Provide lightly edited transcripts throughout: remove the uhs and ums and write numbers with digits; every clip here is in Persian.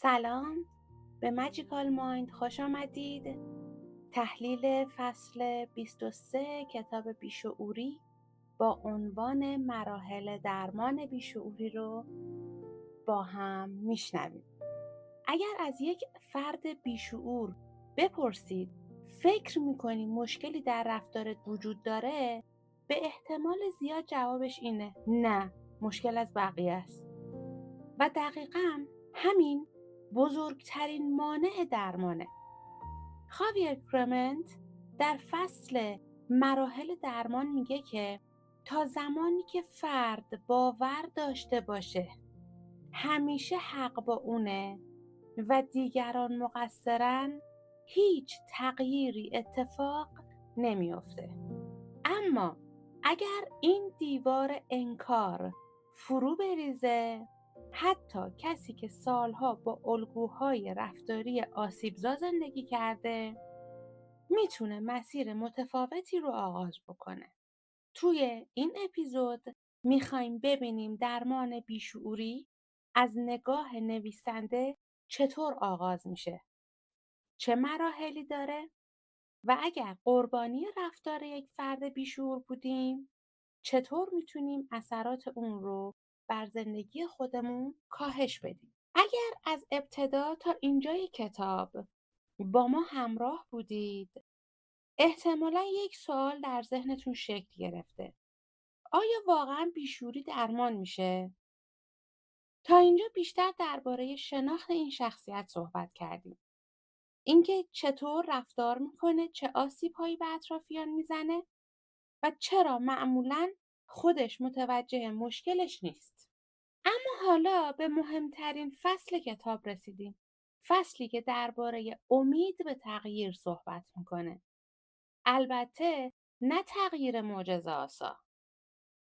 سلام، به ماجیکال مایند خوش آمدید. تحلیل فصل 23 کتاب بیشعوری با عنوان مراحل درمان بیشعوری رو با هم میشنویم. اگر از یک فرد بیشعور بپرسید فکر میکنی مشکلی در رفتارت وجود داره، به احتمال زیاد جوابش اینه نه، مشکل از بقیه است. و دقیقاً همین بزرگترین مانع درمانه. خاویر کرمنت در فصل مراحل درمان میگه که تا زمانی که فرد باور داشته باشه همیشه حق با اونه و دیگران مقصرن، هیچ تغییری اتفاق نمیافته. اما اگر این دیوار انکار فرو بریزه، حتی کسی که سالها با الگوهای رفتاری آسیبزا زندگی کرده میتونه مسیر متفاوتی رو آغاز بکنه. توی این اپیزود میخوایم ببینیم درمان بیشعوری از نگاه نویسنده چطور آغاز میشه، چه مراحلی داره و اگر قربانی رفتار یک فرد بیشعور بودیم چطور میتونیم اثرات اون رو بر زندگی خودمون کاهش بدیم. اگر از ابتدا تا اینجای کتاب با ما همراه بودید، احتمالاً یک سوال در ذهنتون شکل گرفته: آیا واقعاً بیشعوری درمان میشه؟ تا اینجا بیشتر درباره شناخت این شخصیت صحبت کردیم. اینکه چطور رفتار میکنه، چه آسیب‌هایی به اطرافیان میزنه و چرا معمولاً خودش متوجه مشکلش نیست. اما حالا به مهمترین فصل کتاب رسیدیم. فصلی که درباره امید به تغییر صحبت میکنه. البته نه تغییر معجزه‌آسا،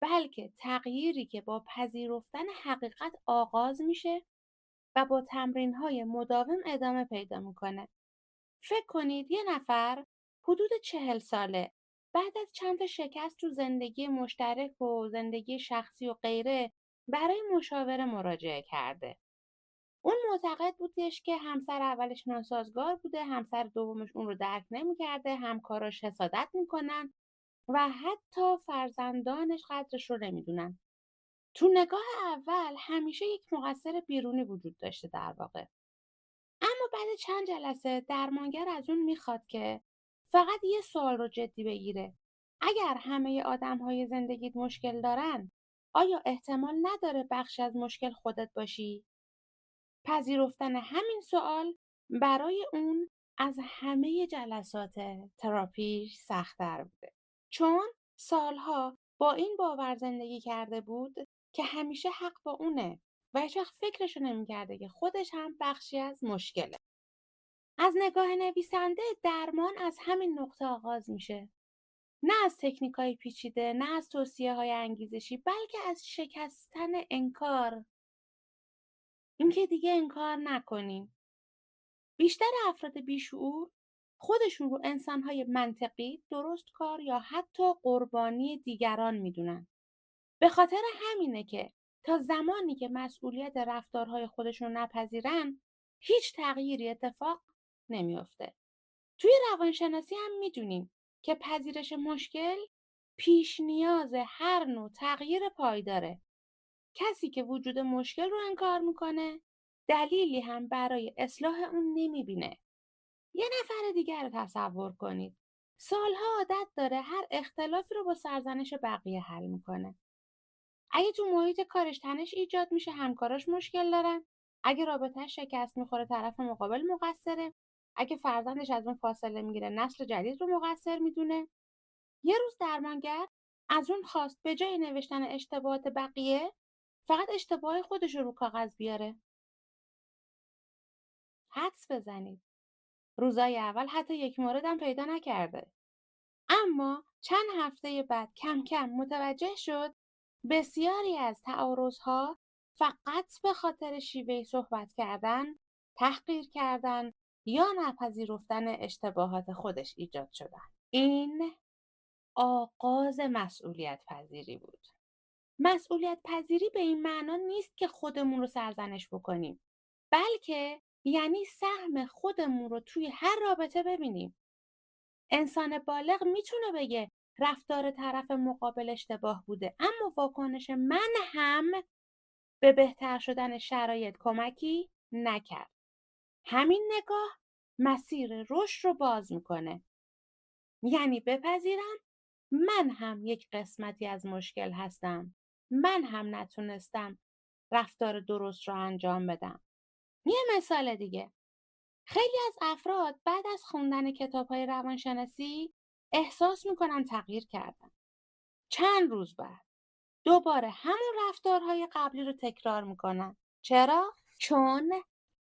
بلکه تغییری که با پذیرفتن حقیقت آغاز میشه و با تمرین‌های مداوم ادامه پیدا میکنه. فکر کنید یه نفر حدود 40 ساله بعد از چند تا شکست تو زندگی مشترک و زندگی شخصی و غیره برای مشاوره مراجعه کرده. اون معتقد بودش که همسر اولش ناسازگار بوده، همسر دومش اون رو درک نمی‌کرده، همکاراش حسادت میکنن و حتی فرزندانش قدرش رو نمیدونن. تو نگاه اول همیشه یک مقصر بیرونی وجود داشته در واقع. اما بعد چند جلسه درمانگر از اون میخواد که فقط یه سوال رو جدی بگیره: اگر همه آدم‌های زندگیت مشکل دارن، آیا احتمال نداره بخشی از مشکل خودت باشی؟ پذیرفتن همین سوال برای اون از همه جلسات تراپیش سخت‌تر بوده، چون سالها با این باور زندگی کرده بود که همیشه حق با اونه و هیچ وقت فکرشو نمی‌کرده که خودش هم بخشی از مشکله. از نگاه نویسنده درمان از همین نقطه آغاز میشه. نه از تکنیک‌های پیچیده، نه از توصیه‌های انگیزشی، بلکه از شکستن انکار. اینکه دیگه انکار نکنیم. بیشتر افراد بیشعور خودشون رو انسان‌های منطقی، درستکار یا حتی قربانی دیگران میدونن. به خاطر همینه که تا زمانی که مسئولیت رفتارهای خودشون رو نپذیرن، هیچ تغییری اتفاق نمیافته. توی روانشناسی هم میدونیم که پذیرش مشکل پیش نیاز هر نوع تغییر پایداره. کسی که وجود مشکل رو انکار میکنه، دلیلی هم برای اصلاح اون نمیبینه. یه نفر دیگر رو تصور کنید. سالها عادت داره هر اختلافی رو با سرزنش بقیه حل میکنه. اگه تو محیط کارش تنش ایجاد میشه، همکاراش مشکل دارن. اگه رابطه‌اش شکست میخوره، طرف مقابل مقصره. اگه فرزندش از اون فاصله میگیره، نسل جدید رو مقصر میدونه. یه روز درمانگر از اون خواست به جای نوشتن اشتباهات بقیه، فقط اشتباه خودش رو کاغذ بیاره. حدس بزنید روزای اول حتی یک موردم پیدا نکرده. اما چند هفته بعد کم کم متوجه شد بسیاری از تعارض‌ها فقط به خاطر شیوه صحبت کردن، تحقیر کردن یا نپذیرفتن اشتباهات خودش ایجاد شدن. این آغاز مسئولیت پذیری بود. مسئولیت پذیری به این معنا نیست که خودمون رو سرزنش بکنیم. بلکه یعنی سهم خودمون رو توی هر رابطه ببینیم. انسان بالغ میتونه بگه رفتار طرف مقابل اشتباه بوده، اما واکنش من هم به بهتر شدن شرایط کمکی نکرد. همین نگاه مسیر رشد رو باز میکنه. یعنی بپذیرم من هم یک قسمتی از مشکل هستم. من هم نتونستم رفتار درست رو انجام بدم. یه مثال دیگه. خیلی از افراد بعد از خوندن کتاب‌های روانشناسی احساس میکنن تغییر کردن. چند روز بعد دوباره همون رفتارهای قبلی رو تکرار میکنن. چرا؟ چون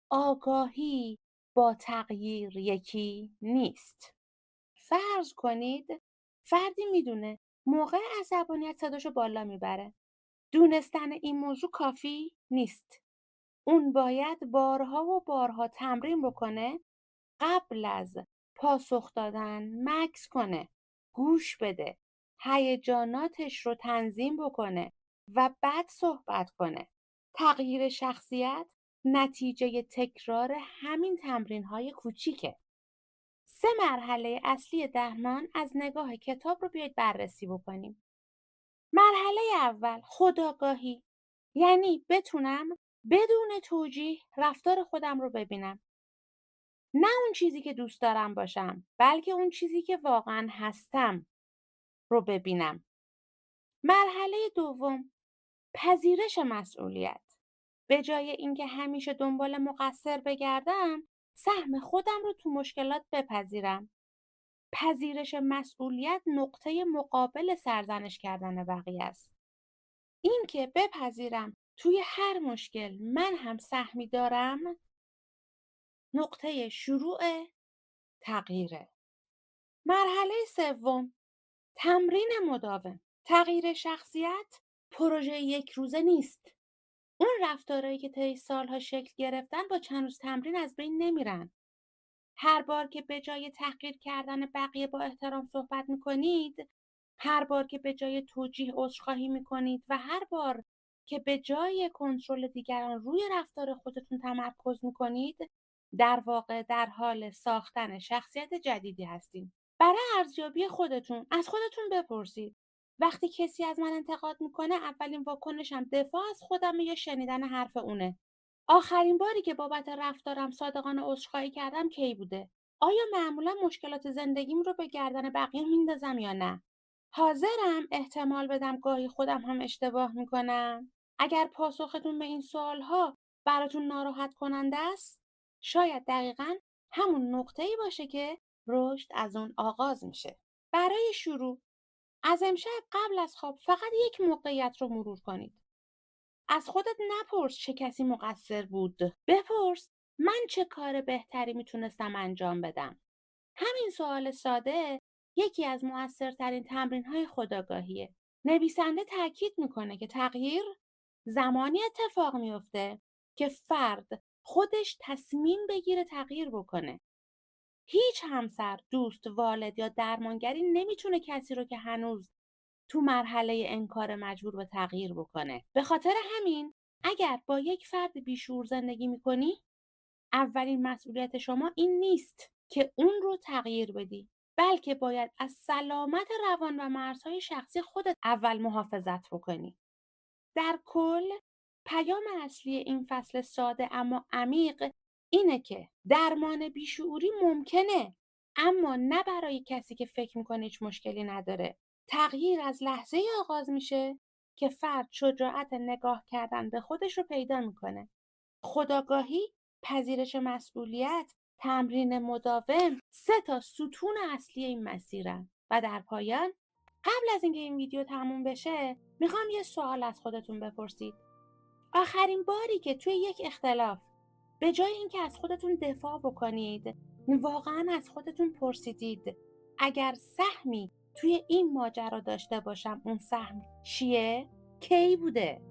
آگاهی با تغییر یکی نیست. فرض کنید فردی میدونه موقع عصبانیت صداشو بالا میبره. دونستن این موضوع کافی نیست. اون باید بارها و بارها تمرین بکنه، قبل از پاسخ دادن مکث کنه، گوش بده، هیجاناتش رو تنظیم بکنه و بعد صحبت کنه. تغییر شخصیت نتیجه تکرار همین تمرین‌های کوچیکه. 3 مرحله اصلی درمان از نگاه کتاب رو بیاید بررسی بکنیم. مرحله اول خودآگاهی، یعنی بتونم بدون توجیه رفتار خودم رو ببینم. نه اون چیزی که دوست دارم باشم، بلکه اون چیزی که واقعا هستم رو ببینم. مرحله دوم پذیرش مسئولیت. به جای اینکه همیشه دنبال مقصر بگردم، سهم خودم رو تو مشکلات بپذیرم. پذیرش مسئولیت نقطه مقابل سرزنش کردن بقیه است. این که بپذیرم توی هر مشکل من هم سهمی دارم، نقطه شروع تغییره. مرحله سوم تمرین مداوم. تغییر شخصیت پروژه یک روزه نیست. اون رفتارهایی که طی سالها شکل گرفتن با چند روز تمرین از بین نمیرن. هر بار که به جای تحقیر کردن بقیه با احترام صحبت میکنید، هر بار که به جای توجیه عذرخواهی میکنید و هر بار که به جای کنترل دیگران روی رفتار خودتون تمرکز میکنید، در واقع در حال ساختن شخصیت جدیدی هستین. برای ارزیابی خودتون از خودتون بپرسید وقتی کسی از من انتقاد میکنه اولین واکنشم دفاع از خودمه یا شنیدن حرف اونه؟ آخرین باری که بابت رفتارم صادقانه عذرخواهی کردم کی بوده؟ آیا معمولا مشکلات زندگیم رو به گردن بقیه میندازم یا نه؟ حاضرم احتمال بدم گاهی خودم هم اشتباه میکنم؟ اگر پاسختون به این سوالها براتون ناراحت کننده است، شاید دقیقاً همون نقطه‌ای باشه که رشد از اون آغاز میشه. برای شروع از امشب قبل از خواب فقط یک موقعیت رو مرور کنید. از خودت نپرس چه کسی مقصر بود. بپرس من چه کار بهتری میتونستم انجام بدم. همین سوال ساده یکی از موثرترین تمرین‌های خودآگاهیه. نویسنده تاکید میکنه که تغییر زمانی اتفاق میفته که فرد خودش تصمیم بگیره تغییر بکنه. هیچ همسر، دوست، والد یا درمانگری نمیتونه کسی رو که هنوز تو مرحله انکار مجبور به تغییر بکنه. به خاطر همین اگر با یک فرد بیشعور زندگی میکنی، اولین مسئولیت شما این نیست که اون رو تغییر بدی، بلکه باید از سلامت روان و مرزهای شخصی خودت اول محافظت بکنی. در کل پیام اصلی این فصل ساده اما عمیق اینه که درمان بیشعوری ممکنه، اما نه برای کسی که فکر میکنه هیچ مشکلی نداره. تغییر از لحظه آغاز میشه که فرد شجاعت نگاه کردن به خودش رو پیدا میکنه. خودآگاهی، پذیرش مسئولیت، تمرین مداوم 3 تا ستون اصلی این مسیرن. و در پایان قبل از اینکه این ویدیو تموم بشه میخوام یه سوال از خودتون بپرسید. آخرین باری که توی یک اختلاف به جای اینکه از خودتون دفاع بکنید، واقعا از خودتون پرسیدید اگر سهمی توی این ماجرا داشته باشم اون سهم چیه؟ کی بوده؟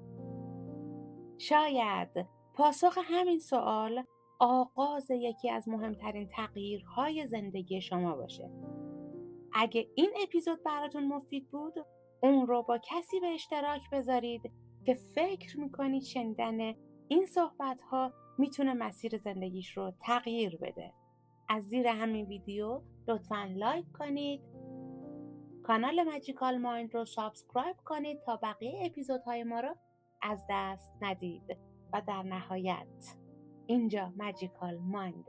شاید پاسخ همین سوال آغاز یکی از مهمترین تغییرهای زندگی شما باشه. اگه این اپیزود براتون مفید بود، اون رو با کسی به اشتراک بذارید که فکر میکنید شنیدن این صحبت‌ها میتونه مسیر زندگیش رو تغییر بده. از زیر همین ویدیو لطفاً لایک کنید، کانال ماجیکال مایند رو سابسکرایب کنید تا بقیه اپیزودهای ما رو از دست ندید. و در نهایت اینجا ماجیکال مایند،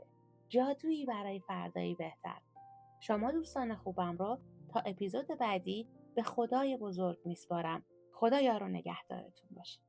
جادویی برای فردایی بهتر. شما دوستان خوبم رو تا اپیزود بعدی به خدای بزرگ میسپارم. خدا یار و نگهدارتون باشه.